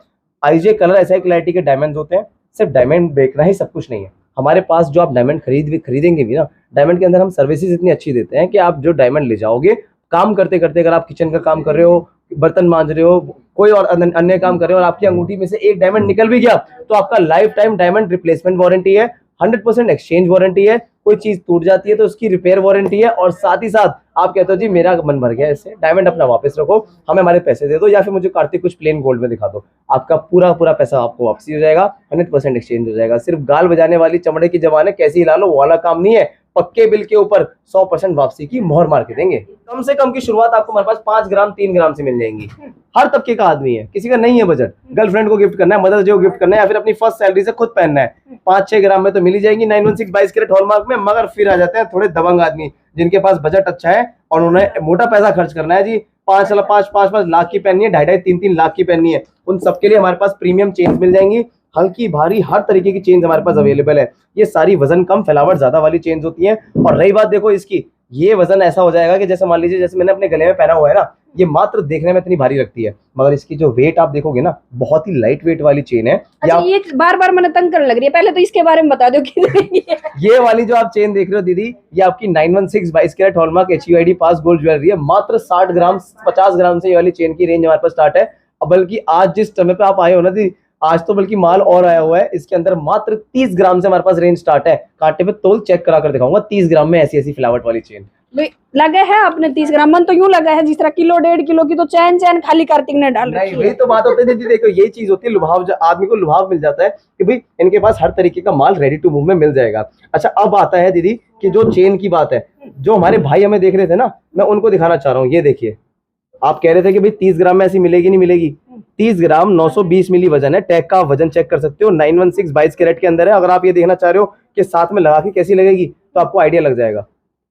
आईजे कलर ऐसा क्लैरिटी के डायमंड होते हैं। सिर्फ डायमंड बेचना ही सब कुछ नहीं है, हमारे पास जो आप डायमंड खरीदेंगे भी ना, डायमंड के अंदर हम सर्विसेज इतनी अच्छी देते हैं कि आप जो डायमंड ले जाओगे, काम करते करते, अगर आप किचन का काम कर रहे हो, बर्तन मांज रहे हो, कोई और अन्य काम कर रहे हो और आपकी अंगूठी में से एक डायमंड निकल भी गया, तो आपका life time diamond replacement warranty है, 100% एक्सचेंज वारंटी है। कोई चीज टूट जाती है तो उसकी रिपेयर वारंटी है, और साथ ही साथ आप कहते हो जी मेरा मन भर गया इससे, डायमंड अपना वापस रखो, हमें हमारे पैसे दे दो, या फिर मुझे कार्तिक कुछ प्लेन गोल्ड में दिखा दो, आपका पूरा पैसा आपको वापसी हो जाएगा, 100% एक्सचेंज हो जाएगा। सिर्फ गाल बजाने वाली चमड़े की जबान है, कैसे हिला लो वो वाला काम नहीं है, पक्के बिल के ऊपर 100% वापसी की मोहर मार के देंगे। कम से कम की शुरुआत आपको हमारे पास 5 ग्राम 3 ग्राम से मिल जाएंगी। हर तबके का आदमी है, किसी का नहीं है बजट, गर्लफ्रेंड को गिफ्ट करना है, मदर्स डे को गिफ्ट करना है, या फिर अपनी फर्स्ट सैलरी से खुद पहनना है, 5-6 ग्राम में तो मिल ही जाएंगी 916 22 कैरेट हॉलमार्क में। मगर फिर आ जाते हैं थोड़े दबंग आदमी जिनके पास बजट अच्छा है और उन्हें मोटा पैसा खर्च करना है जी, 5 लाख की पहननी है, 2.5 3 लाख की पहननी है, उन सबके लिए हमारे पास प्रीमियम चेन्स मिल जाएंगी, हल्की भारी हर तरीके की चेन्स हमारे पास अवेलेबल है। ये सारी वजन कम फैलावट ज्यादा वाली चेन्स होती हैं। और रही बात देखो इसकी, ये वजन ऐसा हो जाएगा कि जैसे मान लीजिए जैसे मैंने अपने गले में पहना हुआ है ना, ये मात्र देखने में इतनी भारी लगती है, मगर इसकी जो वेट आप देखोगे ना, बहुत ही लाइट वेट वाली चेन है। अच्छा, ये बार बार मैंने तंग करने लग रही है, पहले तो इसके बारे में बता दो कितनी है। ये वाली जो आप चेन देख रहे हो दीदी, ये आपकी 916 22 कैरेट हॉलमार्क HUID पास गोल्ड ज्वेलरी है। मात्र 60 ग्राम 50 ग्राम से ये वाली चेन की रेंज हमारे पास स्टार्ट है। बल्कि आज जिस समय पे आप आए हो ना दीदी, आज तो बल्कि माल और आया हुआ है, इसके अंदर मात्र 30 ग्राम से हमारे पास रेंज स्टार्ट है। कांटे पे तोल चेक करा कर दिखाऊंगा, 30 ग्राम में ऐसी फ्लावट वाली चेन लगा है आपने 30 ग्राम, मन तो यूं लगा है जिस तरह किलो 1.5 किलो की तो चैन खाली कार्तिक ने डाल रखी है। वही तो बात होती है दीदी, देखो ये चीज होती है लुभाव, आदमी को लुभाव मिल जाता है कि भाई इनके पास हर तरीके का माल रेडी टू मूव में मिल जाएगा। अच्छा, अब आता है दीदी कि जो चेन की बात है, जो हमारे भाई हमें देख रहे थे ना, मैं उनको दिखाना चाह रहा हूँ। ये देखिए, आप कह रहे थे कि भाई 30 ग्राम में ऐसी मिलेगी नहीं मिलेगी, 30 ग्राम 920 मिली वजन है। टैग का वजन चेक कर सकते हो, 916 22 कैरेट के अंदर है। अगर आप ये देखना चाह रहे हो कि साथ में लगा के कैसी लगेगी, तो आपको आइडिया लग जाएगा।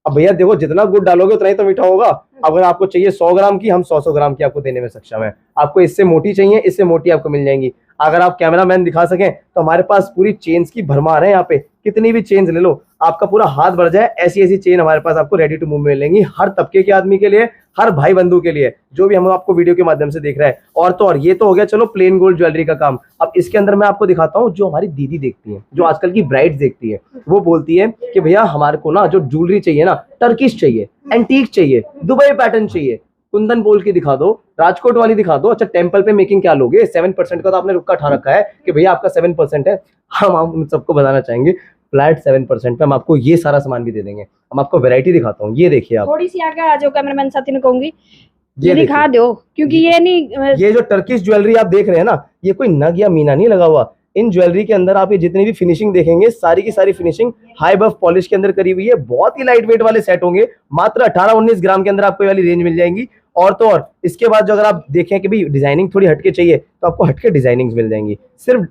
अब भैया देखो, जितना गुड़ डालोगे उतना ही तो मीठा होगा। अगर आपको चाहिए 100 ग्राम की, हम 100 ग्राम की आपको देने में सक्षम है। आपको इससे मोटी चाहिए, इससे मोटी आपको मिल जाएंगी। अगर आप कैमरामैन दिखा सकें तो हमारे पास पूरी चेन्स की भरमार है। यहाँ पे कितनी भी चेन्स ले लो, आपका पूरा हाथ भर जाए, ऐसी चेन हमारे पास आपको रेडी टू मूव में मिलेंगी, हर तबके के आदमी के लिए, हर भाई बंधु के लिए, जो भी हम आपको वीडियो के माध्यम से देख रहा है। और तो और ये तो हो गया चलो प्लेन गोल्ड ज्वेलरी का काम। अब इसके अंदर मैं आपको दिखाता हूँ, जो हमारी दीदी देखती है, जो आजकल की ब्राइड्स देखती है, वो बोलती है कि भैया हमारे को ना जो ज्वेलरी चाहिए ना, टर्किश चाहिए, एंटीक चाहिए, दुबई पैटर्न चाहिए, कुंदन बोल के दिखा दो, राजकोट वाली दिखा दो। अच्छा, टेंपल पे मेकिंग क्या लोगे? 7% का तो आपने रुक्का ठा रखा है कि भैया आपका 7% है। हम सबको बताना चाहेंगे, फ्लैट 7% पे हम आपको ये सारा सामान भी दे देंगे। हम आपको वैरायटी दिखाता हूँ, ये देखिए आप। थोड़ी सी आगे आ जाओ, कैमरामैन साथी ने कहूंगी ये दिखा दो, क्योंकि ये नहीं, ये जो टर्किश ज्वेलरी आप देख रहे हैं ना, ये कोई नग या मीना नहीं लगा हुआ। इन ज्वेलरी के अंदर आप ये जितनी भी फिनिशिंग देखेंगे, सारी की सारी फिनिशिंग हाई बफ पॉलिश के अंदर करी हुई है। बहुत ही लाइट वेट वाले सेट होंगे, मात्र 18-19 ग्राम के अंदर आपको ये वाली रेंज मिल जाएंगी। और तो और इसके बाद जो अगर आप देखें कि भाई डिजाइनिंग थोड़ी हटके चाहिए, तो आपको हटके डिजाइनिंग मिल जाएंगी। सिर्फ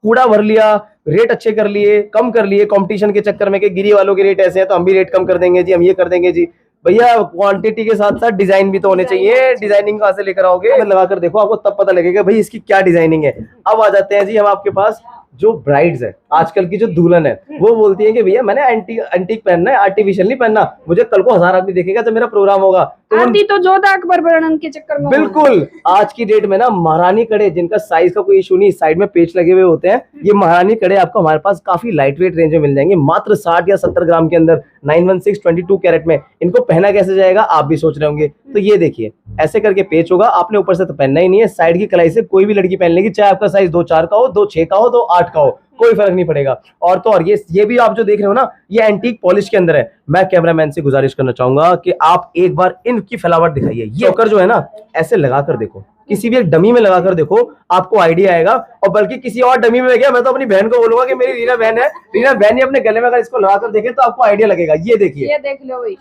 कूड़ा भर लिया, रेट अच्छे कर लिए, कम कर लिए कंपटीशन के चक्कर में कि गिरी वालों के रेट ऐसे हैं तो हम भी रेट कम कर देंगे जी, हम ये कर देंगे जी। भैया क्वांटिटी के साथ साथ डिजाइन भी तो होने चाहिए। डिजाइनिंग कहाँ से लेकर आओगे? लगा कर देखो, आपको तब पता लगेगा भाई इसकी क्या डिजाइनिंग है। अब आ जाते हैं जी हम आपके पास, जो ब्राइड्स है, आजकल की जो दुल्हन है, वो बोलती है कि भैया मैंने एंटीक पहनना है, आर्टिफिशियल नहीं पहनना। मुझे कल को 1000 आदमी देखेगा जब मेरा प्रोग्राम होगा, आती तो जोधा अकबर वर्णन के चक्कर में। बिल्कुल, आज की डेट में ना महारानी कड़े, जिनका साइज का कोई इशू नहीं, साइड में पेच लगे हुए होते हैं, ये महारानी कड़े आपको हमारे पास काफी लाइट वेट रेंज में मिल जाएंगे, मात्र 60 या 70 ग्राम के अंदर, 916 22 कैरेट में। इनको पहना कैसे जाएगा आप भी सोच रहे होंगे, तो ये देखिए ऐसे करके पेच होगा। आपने ऊपर से तो पहनना ही नहीं है, साइड की कलाई से कोई भी लड़की पहन लेगी, चाहे आपका साइज 2-4 का हो, 2-6 का हो, 2-8 का हो, कोई फर्क नहीं पड़ेगा। और तो और ये भी आप जो देख रहे हो ना, ये एंटीक पॉलिश के अंदर है। मैं कैमरामैन से गुजारिश करना चाहूंगा कि आप एक बार इनकी फैलावट दिखाइए। ये चोकर जो है ना, ऐसे लगा कर देखो, किसी भी एक डमी में लगा कर देखो, आपको आइडिया आएगा। और बल्कि किसी और डमी में गया, मैं तो अपनी बहन को बोलूंगा कि मेरी रीना बहन है, रीना बहन ही अपने गले में अगर इसको लगा कर देखे तो आपको आइडिया लगेगा। ये देखिए, ये देख लो भाई,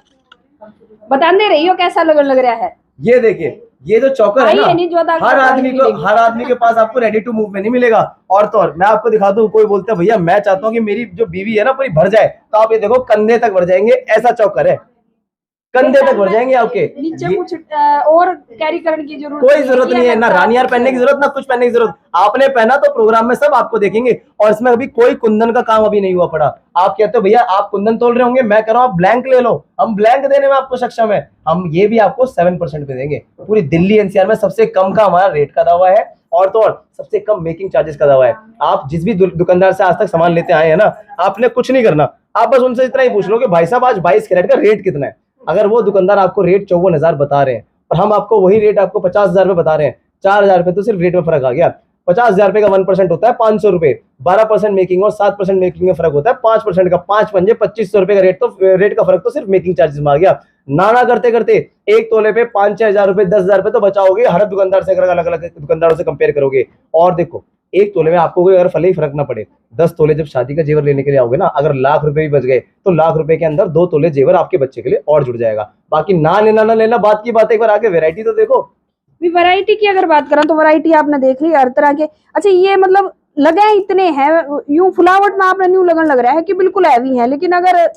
बताने रही हो कैसा लग रहा है। ये देखिए, ये जो चौकर है ना, हर आदमी के पास आपको रेडी टू मूव में नहीं मिलेगा। और तो और मैं आपको दिखा दूं, कोई बोलता है भैया मैं चाहता हूं कि मेरी जो बीवी है ना पूरी भर जाए, तो आप ये देखो कंधे तक भर जाएंगे, ऐसा चौकर है, कंधे तक भर जाएंगे आपके। नीचे कुछ और कैरी करने की जरूरत कोई जरूरत नहीं है, ना रानियार पहनने की जरूरत, ना कुछ पहनने की जरूरत। आपने पहना तो प्रोग्राम में सब आपको देखेंगे। और इसमें अभी कोई कुंदन का काम अभी नहीं हुआ पड़ा। आप कहते हो भैया आप कुंदन तोल रहे होंगे, मैं कह रहा हूँ आप ब्लैंक ले लो, हम ब्लैंक देने में आपको सक्षम है। हम ये भी आपको 7% पे देंगे। पूरी दिल्ली एनसीआर में सबसे कम का हमारा रेट का दावा है। और तो और सबसे कम मेकिंग चार्जेस का दावा है। आप जिस भी दुकानदार से आज तक सामान लेते आए हैं ना, आपने कुछ नहीं करना, आप बस उनसे इतना ही पूछ लो कि भाई साहब आज 22 कैरेट का रेट कितना है। अगर वो दुकानदार आपको रेट 54,000 बता रहे हैं और हम आपको वही रेट आपको 50,000 रुपए बता रहे हैं, 4,000 रुपए तो सिर्फ रेट में फर्क आ गया। 50,000 रुपए का 1% होता है 500 रुपए, 12% मेकिंग और 7% मेकिंग में फर्क होता है 5% का, 5 पंजे 2500 रुपए का रेट का फर्क तो सिर्फ मेकिंग चार्जेस में आ गया। नाना करते करते एक तोले पे 5-6 हजार रुपए 10,000 रुपए तो बचाओगे हर दुकानदार से, अगर अलग अलग दुकानदारों से कंपेयर करोगे। और देखो एक तोले में आपको कोई अगर फले ही फर्क ना पड़े, 10 तोले जब शादी का जेवर लेने के लिए आओगे ना, अगर लाख रुपए भी बच गए तो लाख रुपए के अंदर 2 तोले जेवर आपके बच्चे के लिए और जुड़ जाएगा। बाकी ना लेना बात की बात, एक बार आगे वैरायटी तो देखो। वैरायटी की अगर बात करें तो वैरायटी आपने देख ली हर तरह के। अच्छा ये मतलब लगे इतने हैं, यूं फुलावट में आपने न्यू लगन लग रहा है कि बिल्कुल हैवी है, लेकिन अगर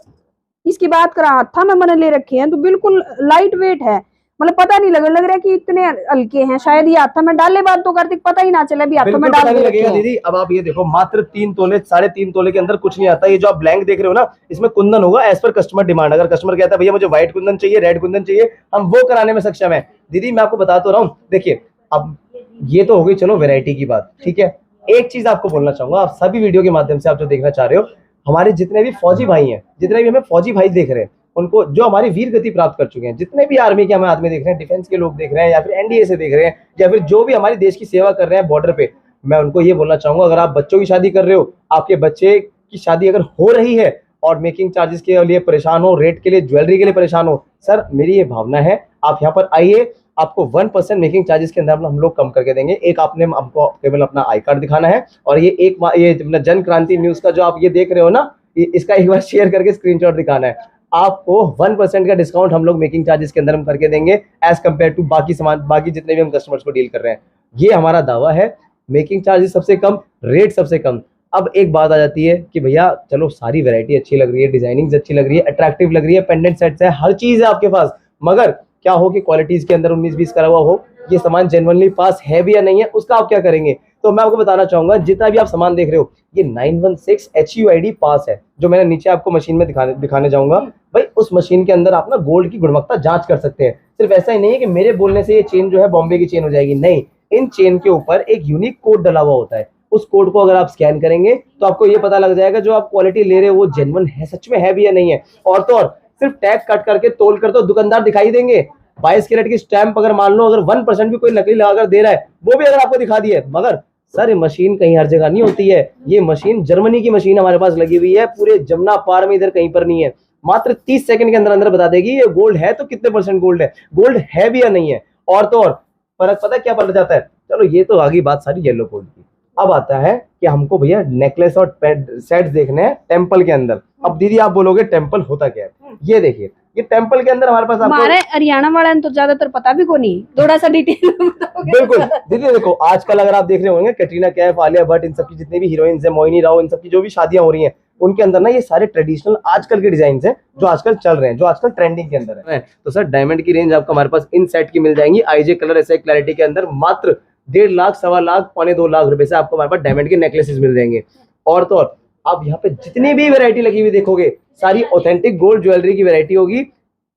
इसकी बात करा हाथा में मैंने ले रखे हैं तो बिल्कुल लाइट वेट है। मतलब पता नहीं लग रहा है कि इतने हल्के हैं, शायद ये हाथा में डाले बात तो करते पता ही ना चले भी हाथों में डाल लगेगा दीदी। अब आप ये देखो मात्र 3 तोले 3.5 तोले के अंदर कुछ नहीं आता। ये जो आप ब्लैंक देख रहे हो ना, इसमें कुंदन होगा एज पर कस्टमर डिमांड। अगर कस्टमर कहता है भैया मुझे व्हाइट कुंदन चाहिए, रेड कुंदन चाहिए, हम वो कराने में सक्षम है। दीदी मैं आपको बता तो रहा हूँ, देखिए अब ये तो हो गई चलो वैरायटी की बात, ठीक है। एक चीज आपको बोलना चाहूंगा, आप सभी वीडियो के माध्यम से आप जो देखना चाह रहे हो, हमारे जितने भी फौजी भाई हैं, जितने भी हमें फौजी भाई देख रहे हैं, उनको जो हमारी वीर गति प्राप्त कर चुके हैं, जितने भी आर्मी के हमें आदमी देख रहे हैं, डिफेंस के लोग देख रहे हैं, या फिर एनडीए से देख रहे हैं, या फिर जो भी हमारे देश की सेवा कर रहे हैं बॉर्डर पे, मैं उनको ये बोलना चाहूंगा, अगर आप बच्चों की शादी कर रहे हो, आपके बच्चे की शादी अगर हो रही है और मेकिंग चार्जेस के लिए परेशान हो, रेट के लिए, ज्वेलरी के लिए परेशान हो, सर मेरी ये भावना है आप यहाँ पर आइए, आपको 1% मेकिंग चार्जेस के अंदर हम लोग कम करके देंगे। एक आपने हमको केवल अपना आई कार्ड दिखाना है और ये जन क्रांति न्यूज का जो आप ये देख रहे हो ना, इसका एक बार शेयर करके स्क्रीनशॉट दिखाना है। आपको 1% का डिस्काउंट हम लोग मेकिंग चार्जेस के अंदर हम करके देंगे एज कंपेयर टू बाकी जितने भी हम कस्टमर्स को डील कर रहे हैं। ये हमारा दावा है, मेकिंग चार्जेस सबसे कम, रेट सबसे कम। अब एक बात आ जाती है कि भैया चलो सारी वैरायटी अच्छी लग रही है, डिजाइनिंग अच्छी लग रही है, अट्रैक्टिव लग रही है, पेंडेंट सेट्स है, हर चीज है आपके पास, मगर क्या हो कि क्वालिटीज के अंदर 19-20 करा हुआ हो, ये सामान जेन्युइनली पास है भी या नहीं है, उसका आप क्या करेंगे। तो मैं आपको बताना चाहूंगा, जितना भी आप सामान देख रहे हो ये 916 HUID पास है, जो मैंने नीचे आपको मशीन में दिखाने जाऊंगा। भाई उस मशीन के अंदर आप ना गोल्ड की गुणवत्ता जांच कर सकते हैं। सिर्फ ऐसा ही नहीं है कि मेरे बोलने से ये चेन जो है बॉम्बे की चेन हो जाएगी, नहीं, इन चेन के ऊपर एक यूनिक कोड डला हुआ होता है। उस कोड को अगर आप स्कैन करेंगे तो आपको ये पता लग जाएगा जो आप क्वालिटी ले रहे हो वो जेन्युइन है, सच में है भी या नहीं है। और तो और सिर्फ टैग कट करके तोल कर तो दुकानदार दिखाई देंगे, 22 कैरेट की स्टैंप अगर मान लो अगर 1% भी कोई नकली लगाकर दे रहा है वो भी अगर आपको दिखा दी है, मगर सर ये मशीन कहीं हर जगह नहीं होती है। ये मशीन जर्मनी की मशीन हमारे पास लगी हुई है, पूरे जमुना पार में, इधर कहीं पर नहीं है। मात्र 30 सेकंड के अंदर बता देगी ये गोल्ड है तो कितने % गोल्ड है भी या नहीं है। और तो और फर्क पता है क्या पड़ जाता है, चलो ये तो आ गई बात सारी येलो गोल्ड की। अब आता है कि हमको भैया नेकलेस और सेट्स देखने हैं टेम्पल के अंदर। अब दीदी आप बोलोगे टेम्पल होता क्या है, ये देखिए ये टेम्पल के अंदर हमारे पास हमारे हरियाणा वाला तो ज्यादातर पता भी को नहीं, थोड़ा सा डिटेल बिल्कुल दीदी देखो आजकल अगर आप देख रहे होंगे कैटरीना कैफ, आलिया भट्ट, इन सबकी जितनी भी हीरोइंस है, मोहिनी राव, इन सबकी जो भी शादियां हो रही हैं, उनके अंदर ना ये सारे ट्रेडिशनल आजकल के डिजाइन हैं जो आजकल चल रहे हैं, जो आजकल ट्रेंडिंग के अंदर है। तो सर डायमंड की रेंज आपको हमारे पास इन सेट की मिल जाएंगी IJ कलर ऐसे क्लैरिटी के अंदर, मात्र 1.5 लाख, 1.25 लाख, 2.25 लाख रुपए से आपको हमारे पास डायमंड के नेकलेसेस मिल जाएंगे। और तो और आप यहाँ पे जितनी भी वैरायटी लगी हुई देखोगे सारी ऑथेंटिक गोल्ड ज्वेलरी की वैरायटी होगी।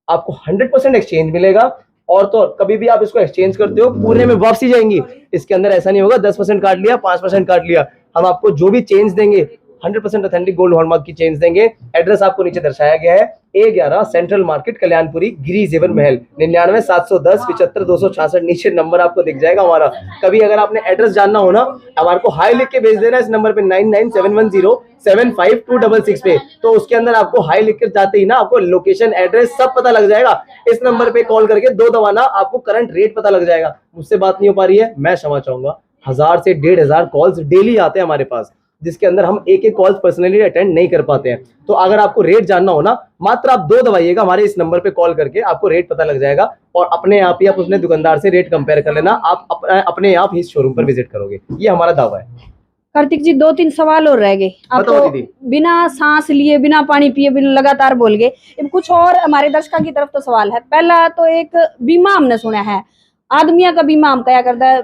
आपको 100% एक्सचेंज मिलेगा, और तो कभी भी आप इसको एक्सचेंज करते हो पूरे में वापसी जाएंगी। इसके अंदर ऐसा नहीं होगा 10% काट लिया, 5% काट लिया। हम आपको जो भी चेंज देंगे 100% ऑथेंटिक गोल्ड हॉलमार्क की चेंज देंगे। एड्रेस आपको नीचे दर्शाया गया है, A11 सेंट्रल मार्केट कल्याणपुरी, गिरी जेवर महल, 99-710-75-266 नीचे नंबर आपको दिख जाएगा हमारा। कभी अगर आपने एड्रेस जानना हो ना, हमारे को हाई लिख के भेज देना इस नंबर पे 9971075266 पे, तो उसके अंदर आपको हाई लिख कर जाते ही ना आपको लोकेशन, एड्रेस सब पता लग जाएगा। इस नंबर पे कॉल करके 2 दबाना, आपको करंट रेट पता लग जाएगा। मुझसे बात नहीं हो पा रही है, मैं क्षमा चाहूंगा, 1000 से 1500 कॉल्स डेली आते हैं हमारे पास, जिसके अंदर हम एक कॉल्स पर्सनली अटेंड नहीं कर पाते हैं। तो अगर आपको रेट जानना हो ना, मात्र आप 2 दबाइएगा, हमारे इस नंबर पे कॉल करके आपको रेट पता लग जाएगा, और अपने आप ही आप अपने दुकानदार से रेट कंपेयर कर लेना। आप अपने आप ही शोरूम पर विजिट करोगे, ये हमारा दावा है। कार्तिक जी 2-3 सवाल और रह गए, आप तो बिना सांस लिए, बिना पानी पिए, बिना लगातार बोल गए। कुछ और हमारे दर्शकों की तरफ तो सवाल है। पहला तो एक बीमा हमने सुना है, आदमिया का बीमा हम क्या करता है,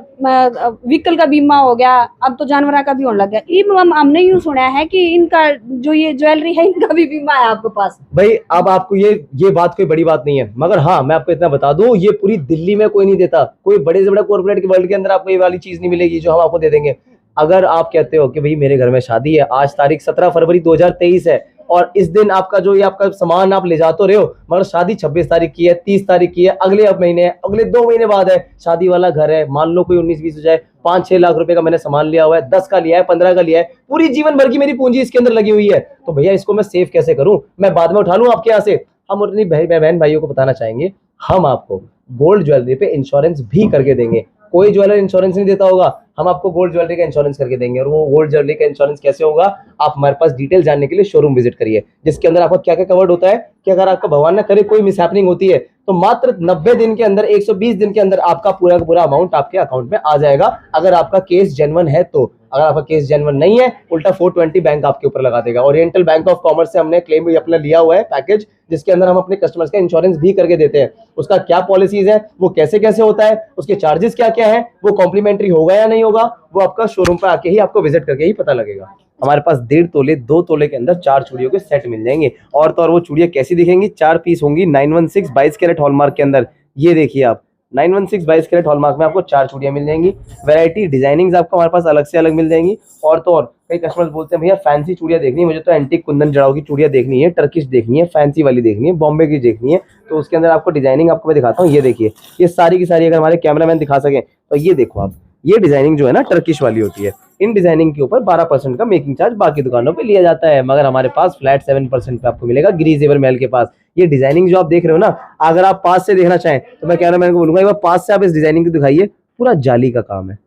व्हीकल का बीमा हो गया, अब तो जानवर का भी होने लग गया। ये हमने यूं सुना है कि इनका जो ये ज्वेलरी है इनका भी बीमा है आपके पास। भाई अब आपको ये बात कोई बड़ी बात नहीं है, मगर हाँ मैं आपको इतना बता दूं, ये पूरी दिल्ली में कोई नहीं देता। कोई बड़े से बड़ा कॉर्पोरेट के वर्ल्ड के अंदर आपको ये वाली चीज नहीं मिलेगी जो हम आपको दे देंगे। अगर आप कहते हो कि भाई मेरे घर में शादी है, आज तारीख 17 फरवरी 2023 है, और इस दिन आपका जो ये आपका सामान आप ले जा तो रहे हो, मगर शादी 26 तारीख की है, 30 तारीख की है, अगले महीने है, अगले 2 महीने बाद है, शादी वाला घर है, मान लो कोई 19-20 हो जाए, 5-6 लाख रुपए का मैंने सामान लिया हुआ है, 10 का लिया है, 15 का लिया है, पूरी जीवन भर की मेरी पूंजी इसके अंदर लगी हुई है, तो भैया इसको मैं सेव कैसे करूं, मैं बाद में उठा लूं आपके यहाँ से। हम अपनी बहन भाइयों को बताना चाहेंगे, हम आपको गोल्ड ज्वेलरी पे इंश्योरेंस भी करके देंगे। कोई ज्वेलर इंश्योरेंस नहीं देता होगा, हम आपको गोल्ड ज्वेलरी का इंश्योरेंस करके देंगे। और वो गोल्ड ज्वेलरी का इंश्योरेंस कैसे होगा, आप हमारे पास डिटेल जानने के लिए शोरूम विजिट करिए, जिसके अंदर आपका क्या क्या कवर्ड होता है कि अगर आपका भगवान न करे कोई मिसहैपनिंग होती है तो मात्र 90 दिन के अंदर, 120 दिन के अंदर आपका पूरा का पूरा अमाउंट आपके अकाउंट में आ जाएगा, अगर आपका केस जेन्युइन है तो। अगर आपका केस जेन्युइन नहीं है, उल्टा 420 बैंक आपके ऊपर लगा देगा। ओरिएंटल बैंक ऑफ कॉमर्स से हमने क्लेम भी अपना लिया हुआ है पैकेज, जिसके अंदर हम अपने कस्टमर्स का इंश्योरेंस भी करके देते हैं। उसका क्या पॉलिसीज है, वो कैसे कैसे होता है, उसके चार्जेस क्या क्या है, वो कॉम्प्लीमेंट्री होगा या नहीं होगा, वो आपका शोरूम पर आके ही आपको विजिट करके ही पता लगेगा। हमारे पास 1.5 तोले 2 तोले के अंदर 4 चूड़ियों के सेट मिल जाएंगे। और तो और वो चूड़ियां कैसी दिखेंगी, 4 पीस होंगी 916 22 कैरेट हॉलमार्क के अंदर। ये देखिए आप 916 22 कैरेट हॉलमार्क में आपको 4 चूड़ियां मिल जाएंगी। वैरायटी डिजाइनिंग्स आपको हमारे पास अलग से अलग मिल जाएंगी। और तो और कई कस्टमर्स बोलते हैं भैया फैंसी चूड़ियां देखनी है, मुझे तो एंटीक कुंदन जड़ाओ की चूड़ियां देखनी है, टर्किश देखनी है, फैंसी वाली देखनी है, बॉम्बे की देखनी है, तो उसके अंदर आपको डिजाइनिंग आपको मैं दिखाता हूँ। ये देखिए, ये सारी की सारी अगर हमारे कैमरामैन दिखा सके तो ये देखो आप, ये डिजाइनिंग जो है ना टर्किश वाली होती है। इन डिजाइनिंग के ऊपर 12% का मेकिंग चार्ज बाकी दुकानों पे लिया जाता है, मगर हमारे पास फ्लैट 7% पे आपको मिलेगा गिरी जेवर महल के पास। ये डिजाइनिंग जो आप देख रहे हो ना, अगर आप पास से देखना चाहें तो मैं कैमरामैन को बोलूंगा एक बार पास से आप इस डिजाइनिंग को दिखाइए। पूरा जाली का काम है,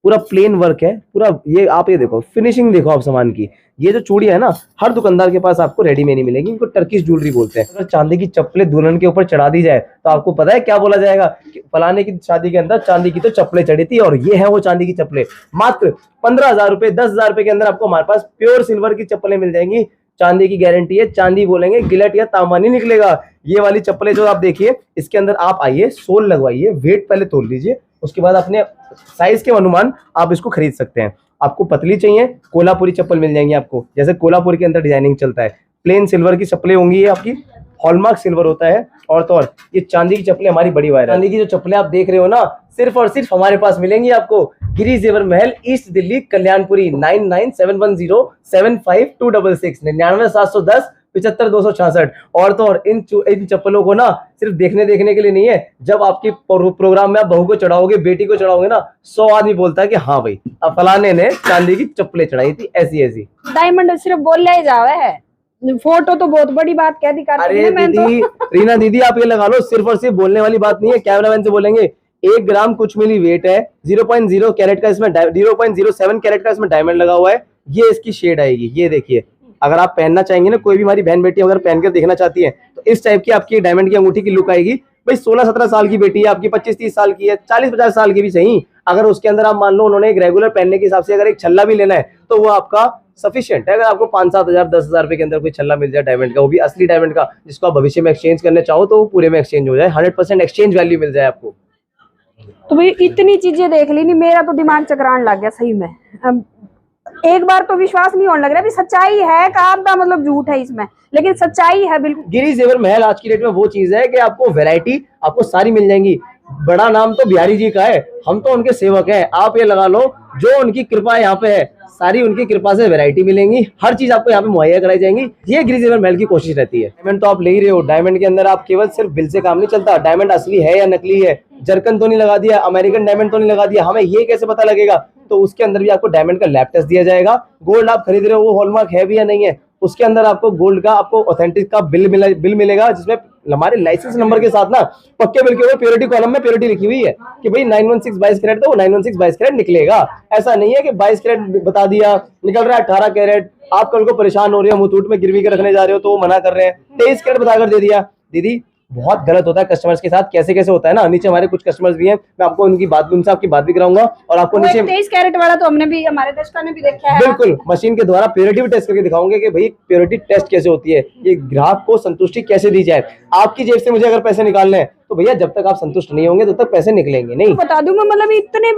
पूरा प्लेन वर्क है, पूरा ये आप ये देखो, फिनिशिंग देखो आप सामान की। ये जो चूड़ियां है ना, हर दुकानदार के पास आपको रेडी में नहीं मिलेगी, इनको टर्किश ज्वेलरी बोलते हैं। अगर चांदी की चप्पलें दुल्हन के ऊपर चढ़ा दी जाए तो आपको पता है क्या बोला जाएगा कि फलाने की शादी के अंदर चांदी की तो चप्पलें चढ़ी थी, और ये है वो चांदी की चप्पलें। मात्र 15,000 रुपए 10,000 रुपए के अंदर आपको हमारे पास प्योर सिल्वर की चप्पलें मिल जाएंगी। चांदी की गारंटी है, चांदी बोलेंगे गिलट या तांबा नहीं निकलेगा। ये वाली चप्पलें जो आप देखिए, इसके अंदर आप आइए, सोल लगवाइए, वेट पहले तोल लीजिए, उसके बाद अपने साइज के अनुमान आप इसको खरीद सकते हैं। आपको पतली चाहिए, कोल्हापुरी चप्पल मिल जाएंगी आपको, जैसे कोल्हापुर के अंदर डिजाइनिंग चलता है। प्लेन सिल्वर की चप्पलें होंगी, ये आपकी हॉलमार्क सिल्वर होता है। और तो और ये चांदी की चप्पलें हमारी बड़ी वायरल। चांदी की जो चप्पलें आप देख रहे हो ना, सिर्फ और सिर्फ हमारे पास मिलेंगी आपको गिरी जेवर महल, ईस्ट दिल्ली, कल्याणपुरी। 9971075266 99,710 75,266। और तो और इन चप्पलों को ना सिर्फ देखने के लिए नहीं है, जब आपकी प्रोग्राम में आप बहू को चढ़ाओगे, बेटी को चढ़ाओगे ना, 100 आदमी बोलता है कि हाँ भाई अब फलाने ने चांदी की चप्पलें चढ़ाई थी ऐसी ऐसी। डायमंड सिर्फ बोल ही जावे है, फोटो तो बहुत बड़ी बात कह दी। अरे दीदी, रीना दीदी आप ये लगा लो, सिर्फ और सिर्फ बोलने वाली बात नहीं है, कैमरामैन से बोलेंगे 1 ग्राम कुछ मिली वेट है, 0.0 कैरेट का इसमें 0.07 कैरेट का इसमें डायमंड लगा हुआ है। ये इसकी शेड आएगी, ये देखिए। अगर आप पहनना चाहेंगे ना, कोई भी हमारी बहन बेटी अगर पहन कर देखना चाहती है तो इस टाइप की आपकी डायमंड की अंगूठी की लुक आएगी। भाई 16-17 साल की बेटी है आपकी, 25-30 साल की है, 40-50 साल की भी सही, अगर उसके अंदर आप मान लो उन्होंने एक रेगुलर पहनने के हिसाब से अगर एक छल्ला भी लेना है तो वो आपका सफिशिएंट है। अगर आपको 5-7 हजार 10,000 रुपए के अंदर कोई छल्ला मिल जाए डायमंड का, वो भी असली डायमंड का, जिसको आप भविष्य में एक्सचेंज करने चाहो तो वो पूरे में एक्सचेंज हो जाए, 100% एक्सचेंज वैल्यू मिल जाए आपको। तो भाई इतनी चीजें देख ली नहीं, मेरा तो दिमाग चकराने लग गया सही में। अब एक बार तो विश्वास नहीं होने लग रहा, सच्चाई है का आपका मतलब झूठ है इसमें, लेकिन सच्चाई है बिल्कुल। गिरी जेवर महल आज की डेट में वो चीज है कि आपको वैरायटी आपको सारी मिल जाएंगी। बड़ा नाम तो बिहारी जी का है, हम तो उनके सेवक हैं। आप ये लगा लो, जो उनकी कृपा यहाँ पे है, सारी उनकी कृपा से वैरायटी मिलेंगी, हर चीज आपको यहाँ पे मुहैया कराई जाएंगी। ये गिरी जेवर महल की कोशिश रहती है। डायमंड तो आप ले ही रहे हो, डायमंड के अंदर आप केवल सिर्फ बिल से काम नहीं चलता, डायमंड असली है या नकली है, जरकन तो नहीं लगा दिया, अमेरिकन डायमंड तो नहीं लगा दिया, हमें ये कैसे पता लगेगा? तो उसके अंदर भी आपको डायमंड का लैब टेस्ट दिया जाएगा। गोल्ड आप खरीद रहे हो वो हॉलमार्क है भी या नहीं है, उसके अंदर आपको गोल्ड का आपको ऑथेंटिक का बिल मिलेगा, जिसमें हमारे लाइसेंस नंबर के साथ ना पक्के बिल के ऊपर प्योरिटी कॉलम में प्योरिटी लिखी हुई है कि भाई 916 22 कैरेट, तो वो 916 22 कैरेट निकलेगा। ऐसा नहीं है कि 22 कैरेट बता दिया निकल रहा है 18 कैरेट। आप कल को परेशान हो रहे हो, मुथूट में गिरवी के रखने जा रहे हो तो वो मना कर रहे हैं, 23 कैरेट बताकर दे दिया। दीदी बहुत गलत होता है कस्टमर्स के साथ, कैसे कैसे होता है ना। नीचे हमारे कुछ कस्टमर्स भी हैं, मैं आपको उनसे आपकी बात भी कराऊंगा और आपको नीचे 23 कैरेट वाला तो हमने भी, हमारे दर्शकों ने भी देखा है। बिल्कुल मशीन के द्वारा प्योरिटी भी टेस्ट करके दिखाऊंगे कि भाई प्योरिटी टेस्ट कैसे होती है, ये ग्राहक को संतुष्टि कैसे दी जाए। आपकी जेब से मुझे अगर पैसे निकालने हैं तो भैया जब तक आप संतुष्ट नहीं होंगे तब तक पैसे निकलेंगे नहीं। बता दूं मैं, मतलब इतने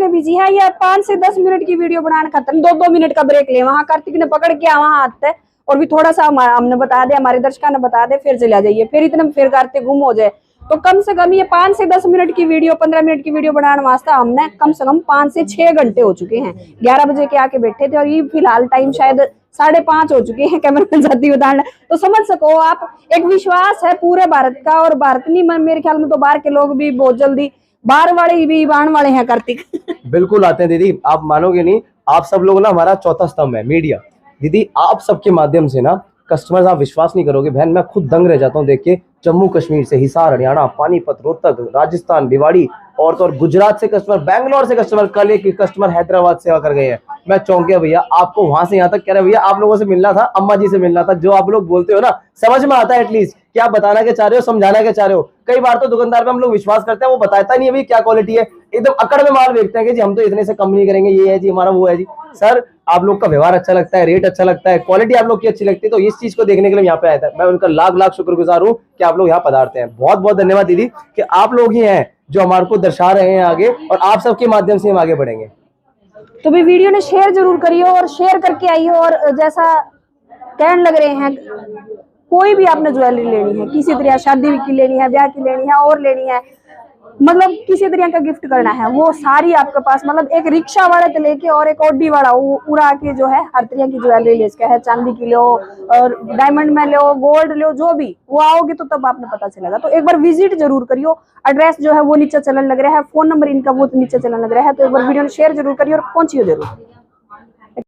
बिजी है या 5 से 10 मिनट की वीडियो बनाना खत्म, 2-2 मिनट का ब्रेक ले, वहां कार्तिक ने पकड़ के वहां आते हैं और भी थोड़ा सा हमने बता दे, हमारे दर्शकों ने बता दे, फिर चला जाइए, फिर इतने फिर कार्तिक गुम हो जाए। तो कम से कम ये 5 से 10 मिनट की वीडियो, 15 मिनट की वीडियो बनाने वास्ते हमने कम से कम 5 से 6 घंटे हो चुके हैं। 11 बजे के आके बैठे थे और ये फिलहाल टाइम शायद 5:30 हो चुके हैं, कैमरा जाती बताना। तो समझ सको आप, एक विश्वास है पूरे भारत का, और भारत नहीं, मेरे ख्याल में तो बाहर के लोग भी बहुत जल्दी, बाहर वाले भी बाण वाले हैं कार्तिक। बिल्कुल आते हैं दीदी, आप मानोगे नहीं, आप सब लोग ना हमारा चौथा स्तंभ है मीडिया। दीदी आप सबके माध्यम से ना कस्टमर्स, आप विश्वास नहीं करोगे बहन, मैं खुद दंग रह जाता हूँ देख के। जम्मू कश्मीर से, हिसार, हरियाणा, पानीपत, रोहतक, राजस्थान, भिवाड़ी और तो और गुजरात से कस्टमर, बैंगलोर से कस्टमर, कल एक कस्टमर हैदराबाद से आकर गए हैं। मैं चौंक गया भैया, आपको वहां से यहाँ तक कह रहे भैया आप लोगों से मिलना था, अम्मा जी से मिलना था। जो आप लोग बोलते हो ना समझ में आता है एटलीस्ट, क्या बताना क्या चाह रहे हो, समझाना क्या चाह रहे हो। कई बार तो दुकानदार पे हम लोग विश्वास करते हैं, वो बताता नहीं है भाई क्या क्वालिटी है, एकदम अकड़ में माल बेचते हैं कि जी हम तो इतने से कम नहीं करेंगे, ये है जी हमारा, वो है जी। सर आप लोग का व्यवहार अच्छा लगता है, रेट अच्छा लगता है, क्वालिटी आप लोग की अच्छी लगती है, तो इस चीज को देखने के लिए यहाँ पे आया था। मैं उनका लाख लाख शुक्रगुजार हूँ कि आप लोग यहाँ पधारते हैं। बहुत बहुत धन्यवाद दीदी कि आप लोग ही हैं जो हमारे को दर्शा रहे हैं आगे, और आप सबके माध्यम से हम आगे बढ़ेंगे। तो भी वीडियो ने शेयर जरूर करिए और शेयर करके आइए। और जैसा कहने लग रहे हैं, कोई भी आपने ज्वेलरी लेनी है, किसी तरह शादी की लेनी है, ब्याह की लेनी है, और लेनी है, मतलब किसी तरह का गिफ्ट करना है, वो सारी आपके पास, मतलब एक रिक्शा वाले से लेके और एक ऑडी वाला उड़ा के जो है हर तरह की ज्वेलरी ले सके है। चांदी की लो और डायमंड में लो, गोल्ड लो, जो भी, वो आओगे तो तब आपने पता चलेगा। तो एक बार विजिट जरूर करियो। एड्रेस जो है वो नीचे चलन लग रहा है, फोन नंबर इनका वो नीचे चलन लग रहा है। तो एक बार वीडियो शेयर जरूर करिए और पहुंचिए जरूर।